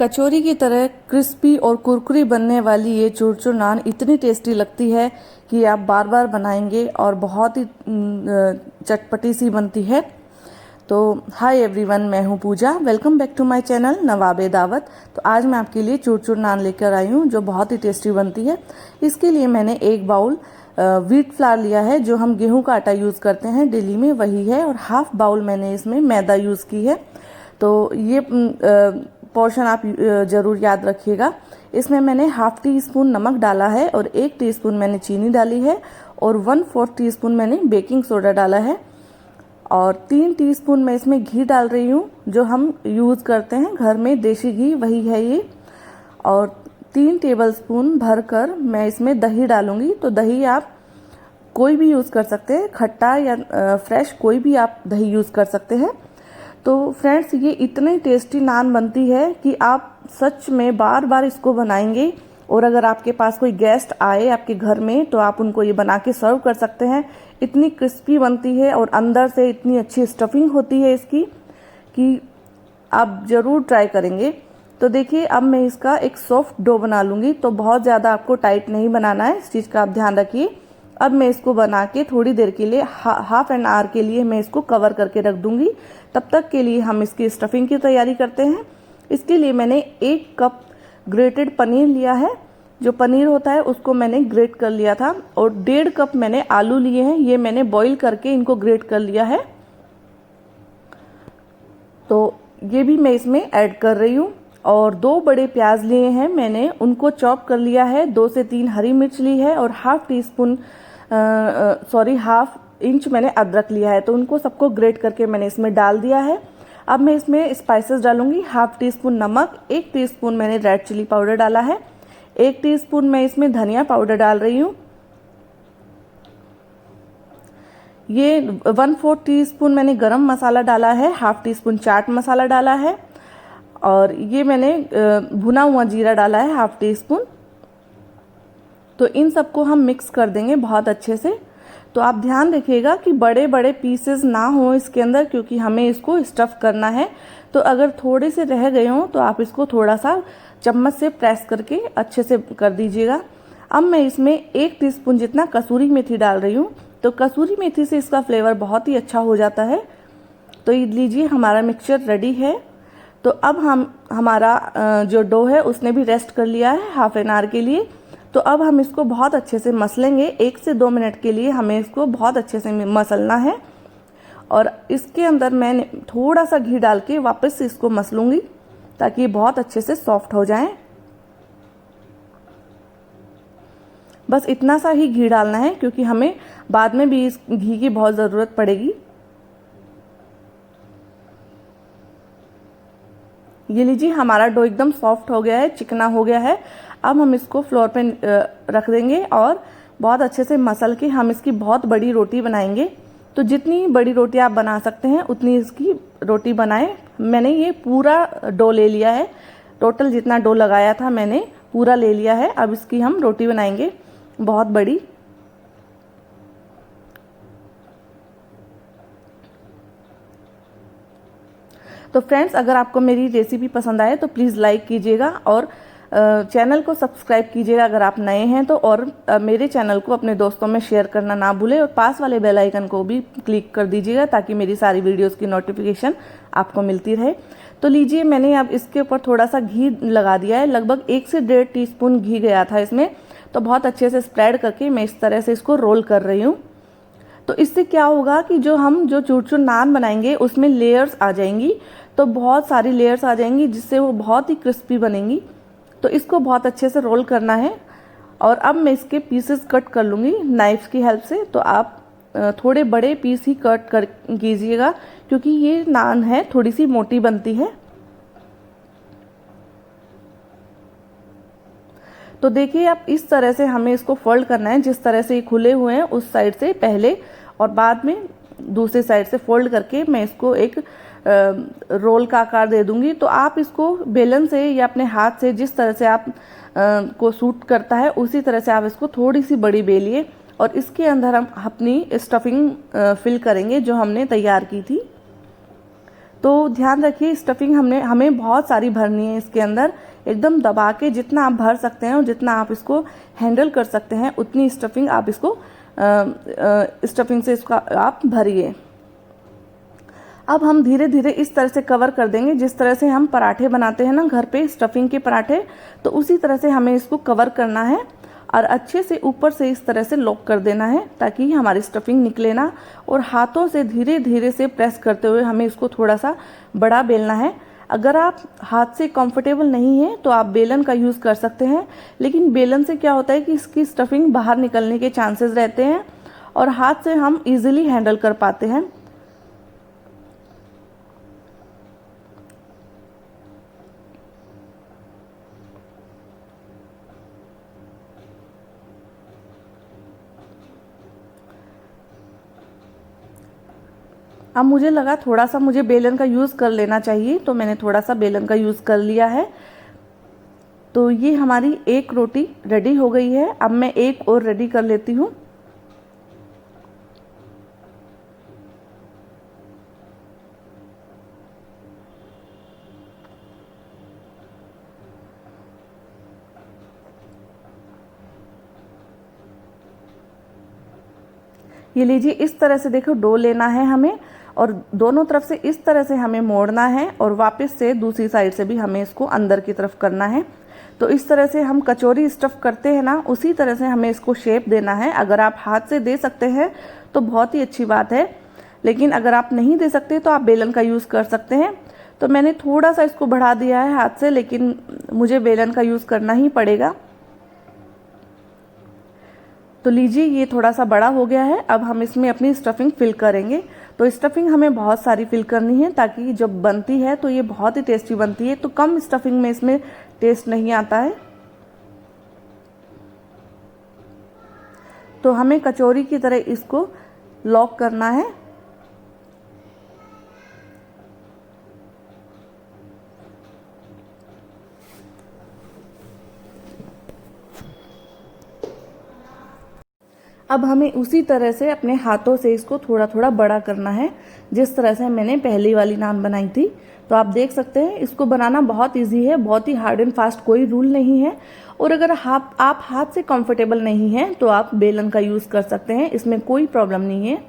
कचौरी की तरह क्रिस्पी और कुरकुरी बनने वाली ये चूरचूर नान इतनी टेस्टी लगती है कि आप बार बार बनाएंगे और बहुत ही चटपटी सी बनती है। तो हाय एवरीवन, मैं हूँ Pooja. Welcome back to my channel नवाबे दावत। तो आज मैं आपके लिए चूरचूर नान लेकर आई हूँ जो बहुत ही टेस्टी बनती है। इसके लिए मैंने एक बाउल व्हीट फ्लावर लिया है, जो हम गेहूं का आटा यूज़ करते हैं डेली में, वही है। और हाफ बाउल मैंने इसमें मैदा यूज़ की है। तो ये पोर्शन आप ज़रूर याद रखिएगा। इसमें मैंने हाफ टी स्पून नमक डाला है और 1 टीस्पून मैंने चीनी डाली है और 1/4 टीस्पून मैंने बेकिंग सोडा डाला है और 3 टीस्पून मैं इसमें घी डाल रही हूँ, जो हम यूज़ करते हैं घर में, देसी घी वही है ये। और 3 टेबलस्पून भरकर मैं इसमें दही डालूंगी। तो दही आप कोई भी यूज़ कर सकते हैं, खट्टा या फ्रेश, कोई भी आप दही यूज़ कर सकते हैं। तो फ्रेंड्स, ये इतनी टेस्टी नान बनती है कि आप सच में बार बार इसको बनाएंगे। और अगर आपके पास कोई गेस्ट आए आपके घर में तो आप उनको ये बना के सर्व कर सकते हैं। इतनी क्रिस्पी बनती है और अंदर से इतनी अच्छी स्टफिंग होती है इसकी कि आप ज़रूर ट्राई करेंगे। तो देखिए, अब मैं इसका एक सॉफ्ट डो बना लूँगी। तो बहुत ज़्यादा आपको टाइट नहीं बनाना है, इस चीज़ का आप ध्यान रखिए। अब मैं इसको बना के थोड़ी देर के लिए हाफ एन आवर के लिए मैं इसको कवर करके रख दूंगी। तब तक के लिए हम इसकी स्टफिंग की तैयारी करते हैं। इसके लिए मैंने 1 कप ग्रेटेड पनीर लिया है। जो पनीर होता है उसको मैंने ग्रेट कर लिया था। और 1.5 कप मैंने आलू लिए हैं, ये मैंने बॉईल करके इनको ग्रेट कर लिया है। तो ये भी मैं इसमें ऐड कर रही हूँ। और 2 बड़े प्याज लिए हैं मैंने, उनको चॉप कर लिया है। 2 से 3 हरी मिर्च ली है और हाफ इंच मैंने अदरक लिया है। तो उनको सबको ग्रेट करके मैंने इसमें डाल दिया है। अब मैं इसमें स्पाइसेस डालूंगी। हाफ टी स्पून नमक, 1 टीस्पून मैंने रेड चिली पाउडर डाला है, 1 टीस्पून मैं इसमें धनिया पाउडर डाल रही हूँ। ये 1/4 टीस्पून मैंने गरम मसाला डाला है, half tea spoon chaat masala डाला है और ये मैंने भुना हुआ जीरा डाला है, हाफ टी स्पून। तो इन सबको हम मिक्स कर देंगे बहुत अच्छे से। तो आप ध्यान रखिएगा कि बड़े बड़े पीसेस ना हो इसके अंदर, क्योंकि हमें इसको स्टफ करना है। तो अगर थोड़े से रह गए हों तो आप इसको थोड़ा सा चम्मच से प्रेस करके अच्छे से कर दीजिएगा। अब मैं इसमें 1 टीस्पून जितना कसूरी मेथी डाल रही हूँ। तो कसूरी मेथी से इसका फ्लेवर बहुत ही अच्छा हो जाता है। तो ये लीजिए, हमारा मिक्सचर रेडी है। तो अब हमारा जो डो है उसने भी रेस्ट कर लिया है हाफ एन आवर के लिए। तो अब हम इसको बहुत अच्छे से मसलेंगे। 1 से 2 मिनट के लिए हमें इसको बहुत अच्छे से मसलना है। और इसके अंदर मैं थोड़ा सा घी डाल के वापस से इसको मसलूंगी ताकि ये बहुत अच्छे से सॉफ्ट हो जाए। बस इतना सा ही घी डालना है, क्योंकि हमें बाद में भी इस घी की बहुत ज़रूरत पड़ेगी। ये लीजिए, हमारा डो एकदम सॉफ्ट हो गया है, चिकना हो गया है। अब हम इसको फ्लोर पे रख देंगे और बहुत अच्छे से मसल के हम इसकी बहुत बड़ी रोटी बनाएंगे। तो जितनी बड़ी रोटी आप बना सकते हैं उतनी इसकी रोटी बनाएं। मैंने ये पूरा डो ले लिया है, टोटल जितना डो लगाया था मैंने पूरा ले लिया है। अब इसकी हम रोटी बनाएंगे बहुत बड़ी। तो फ्रेंड्स, अगर आपको मेरी रेसिपी पसंद आए तो प्लीज़ लाइक कीजिएगा और चैनल को सब्सक्राइब कीजिएगा अगर आप नए हैं तो। और मेरे चैनल को अपने दोस्तों में शेयर करना ना भूलें और पास वाले बेल आइकन को भी क्लिक कर दीजिएगा ताकि मेरी सारी वीडियोस की नोटिफिकेशन आपको मिलती रहे। तो लीजिए, मैंने अब इसके ऊपर थोड़ा सा घी लगा दिया है। लगभग 1 से 1.5 टीस्पून घी गया था इसमें। तो बहुत अच्छे से स्प्रेड करके मैं इस तरह से इसको रोल कर रही हूँ। तो इससे क्या होगा कि जो चूरचूर नान बनाएंगे उसमें लेयर्स आ जाएंगी। तो बहुत सारी लेयर्स आ जाएंगी जिससे वो बहुत ही क्रिस्पी बनेंगी। तो इसको बहुत अच्छे से रोल करना है। और अब मैं इसके पीसेस कट कर लूँगी नाइफ की हेल्प से। तो आप थोड़े बड़े पीस ही कट कर कीजिएगा, क्योंकि ये नान है थोड़ी सी मोटी बनती है। तो देखिए, अब इस तरह से हमें इसको फोल्ड करना है। जिस तरह से ये खुले हुए हैं उस साइड से पहले और बाद में दूसरी साइड से फोल्ड करके मैं इसको एक रोल का आकार दे दूंगी। तो आप इसको बेलन से या अपने हाथ से, जिस तरह से आप को सूट करता है उसी तरह से आप इसको थोड़ी सी बड़ी बेलिए और इसके अंदर हम अपनी स्टफिंग फिल करेंगे जो हमने तैयार की थी। तो ध्यान रखिए स्टफिंग हमें बहुत सारी भरनी है इसके अंदर, एकदम दबा के जितना आप भर सकते हैं और जितना आप इसको हैंडल कर सकते हैं उतनी स्टफिंग आप इसको स्टफिंग से इसका आप भरिए। अब हम धीरे धीरे इस तरह से कवर कर देंगे, जिस तरह से हम पराठे बनाते हैं ना घर पे स्टफिंग के पराठे, तो उसी तरह से हमें इसको कवर करना है और अच्छे से ऊपर से इस तरह से लॉक कर देना है ताकि हमारी स्टफिंग निकले ना। और हाथों से धीरे धीरे से प्रेस करते हुए हमें इसको थोड़ा सा बड़ा बेलना है। अगर आप हाथ से कंफर्टेबल नहीं है तो आप बेलन का यूज़ कर सकते हैं, लेकिन बेलन से क्या होता है कि इसकी स्टफिंग बाहर निकलने के चांसेस रहते हैं और हाथ से हम इजीली हैंडल कर पाते हैं। अब मुझे लगा थोड़ा सा मुझे बेलन का यूज़ कर लेना चाहिए, तो मैंने थोड़ा सा बेलन का यूज़ कर लिया है। तो ये हमारी एक रोटी रेडी हो गई है। अब मैं एक और रेडी कर लेती हूँ। ये लीजिए, इस तरह से देखो डो लेना है हमें और दोनों तरफ से इस तरह से हमें मोड़ना है और वापस से दूसरी साइड से भी हमें इसको अंदर की तरफ करना है। तो इस तरह से हम कचौरी स्टफ करते हैं ना, उसी तरह से हमें इसको शेप देना है। अगर आप हाथ से दे सकते हैं तो बहुत ही अच्छी बात है, लेकिन अगर आप नहीं दे सकते तो आप बेलन का यूज़ कर सकते हैं। तो मैंने थोड़ा सा इसको बढ़ा दिया है हाथ से, लेकिन मुझे बेलन का यूज़ करना ही पड़ेगा। तो लीजिए, ये थोड़ा सा बड़ा हो गया है। अब हम इसमें अपनी स्टफिंग फिल करेंगे। तो स्टफिंग हमें बहुत सारी फिल करनी है ताकि जब बनती है तो ये बहुत ही टेस्टी बनती है। तो कम स्टफिंग में इसमें टेस्ट नहीं आता है। तो हमें कचौरी की तरह इसको लॉक करना है। अब हमें उसी तरह से अपने हाथों से इसको थोड़ा थोड़ा बड़ा करना है, जिस तरह से मैंने पहली वाली नान बनाई थी। तो आप देख सकते हैं इसको बनाना बहुत इजी है, बहुत ही हार्ड एंड फास्ट कोई रूल नहीं है। और अगर आप हाथ से कंफर्टेबल नहीं हैं तो आप बेलन का यूज़ कर सकते हैं, इसमें कोई प्रॉब्लम नहीं है।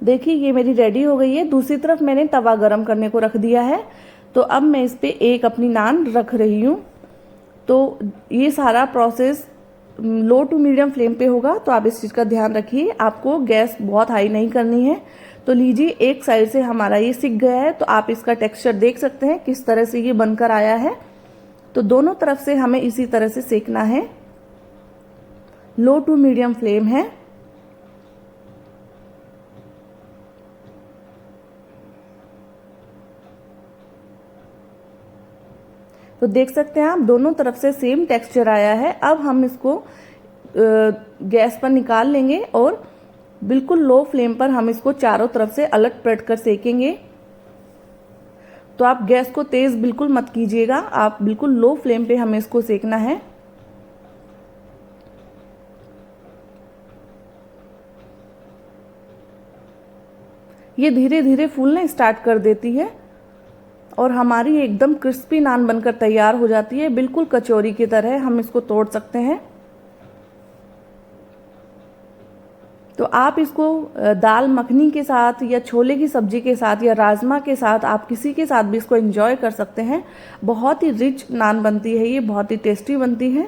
देखिए, ये मेरी रेडी हो गई है। दूसरी तरफ मैंने तवा गरम करने को रख दिया है। तो अब मैं इस पर एक अपनी नान रख रही हूँ। तो ये सारा process low to medium flame पे होगा, तो आप इस चीज़ का ध्यान रखिए। आपको गैस बहुत हाई नहीं करनी है। तो लीजिए, एक साइड से हमारा ये सिक गया है। तो आप इसका टेक्सचर देख सकते हैं किस तरह से ये बनकर आया है। तो दोनों तरफ से हमें इसी तरह से सेकना है। लो टू मीडियम फ्लेम है। तो देख सकते हैं आप, दोनों तरफ से सेम टेक्सचर आया है। अब हम इसको गैस पर निकाल लेंगे और बिल्कुल लो फ्लेम पर हम इसको चारों तरफ से अलट पलट कर सेकेंगे। तो आप गैस को तेज बिल्कुल मत कीजिएगा, आप बिल्कुल लो फ्लेम पे हमें इसको सेकना है। ये धीरे धीरे फूलना स्टार्ट कर देती है और हमारी एकदम क्रिस्पी नान बनकर तैयार हो जाती है, बिल्कुल कचौरी की तरह हम इसको तोड़ सकते हैं। तो आप इसको दाल मखनी के साथ या छोले की सब्जी के साथ या राजमा के साथ, आप किसी के साथ भी इसको एंजॉय कर सकते हैं। बहुत ही रिच नान बनती है, ये बहुत ही टेस्टी बनती है।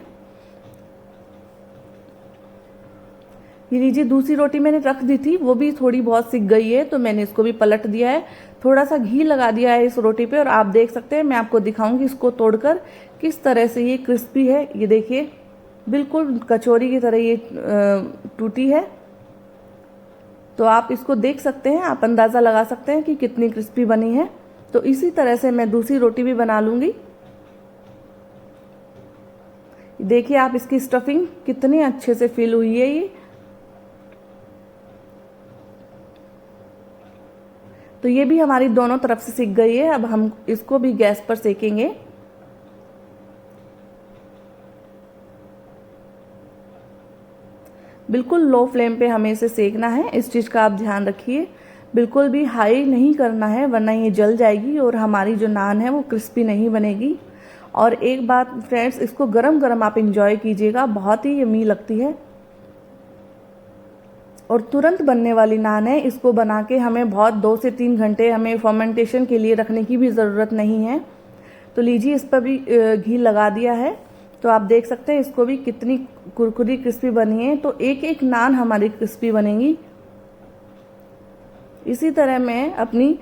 ये लीजिए, दूसरी रोटी मैंने रख दी थी, वो भी थोड़ी बहुत सिक गई है, तो मैंने इसको भी पलट दिया है। थोड़ा सा घी लगा दिया है इस रोटी पे और आप देख सकते हैं, मैं आपको दिखाऊंगी इसको तोड़कर किस तरह से ये क्रिस्पी है। ये देखिए, बिल्कुल कचौरी की तरह ये टूटी है। तो आप इसको देख सकते हैं, आप अंदाज़ा लगा सकते हैं कि कितनी क्रिस्पी बनी है। तो इसी तरह से मैं दूसरी रोटी भी बना लूँगी। देखिए आप, इसकी स्टफिंग कितनी अच्छे से फिल हुई है ये। तो ये भी हमारी दोनों तरफ से सिक गई है। अब हम इसको भी गैस पर सेकेंगे। बिल्कुल लो फ्लेम पे हमें इसे सेकना है। इस चीज़ का आप ध्यान रखिए, बिल्कुल भी हाई नहीं करना है वरना ये जल जाएगी और हमारी जो नान है वो क्रिस्पी नहीं बनेगी। और एक बात फ्रेंड्स, इसको गरम गरम आप इंजॉय कीजिएगा, बहुत ही यम्मी लगती है और तुरंत बनने वाली नान है। इसको बना के हमें बहुत 2 से 3 घंटे हमें फर्मेंटेशन के लिए रखने की भी ज़रूरत नहीं है। तो लीजिए, इस पर भी घी लगा दिया है, तो आप देख सकते हैं इसको भी कितनी कुरकुरी क्रिस्पी बनी है। तो एक एक नान हमारी क्रिस्पी बनेगी। इसी तरह मैं अपनी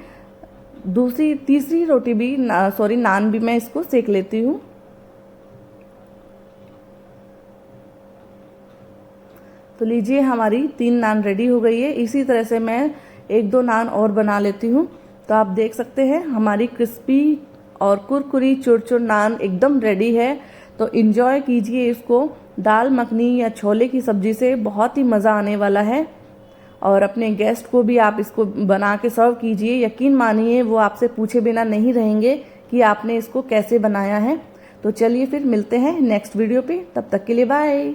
दूसरी तीसरी रोटी भी नान भी मैं इसको सेक लेती हूँ। तो लीजिए, हमारी 3 नान रेडी हो गई है। इसी तरह से मैं 1-2 नान और बना लेती हूँ। तो आप देख सकते हैं हमारी क्रिस्पी और कुरकुरी चुरचुर नान एकदम रेडी है। तो इन्जॉय कीजिए इसको दाल मखनी या छोले की सब्जी से, बहुत ही मज़ा आने वाला है। और अपने गेस्ट को भी आप इसको बना के सर्व कीजिए, यकीन मानिए वो आपसे पूछे बिना नहीं रहेंगे कि आपने इसको कैसे बनाया है। तो चलिए फिर मिलते हैं नेक्स्ट वीडियो पे, तब तक के लिए बाय।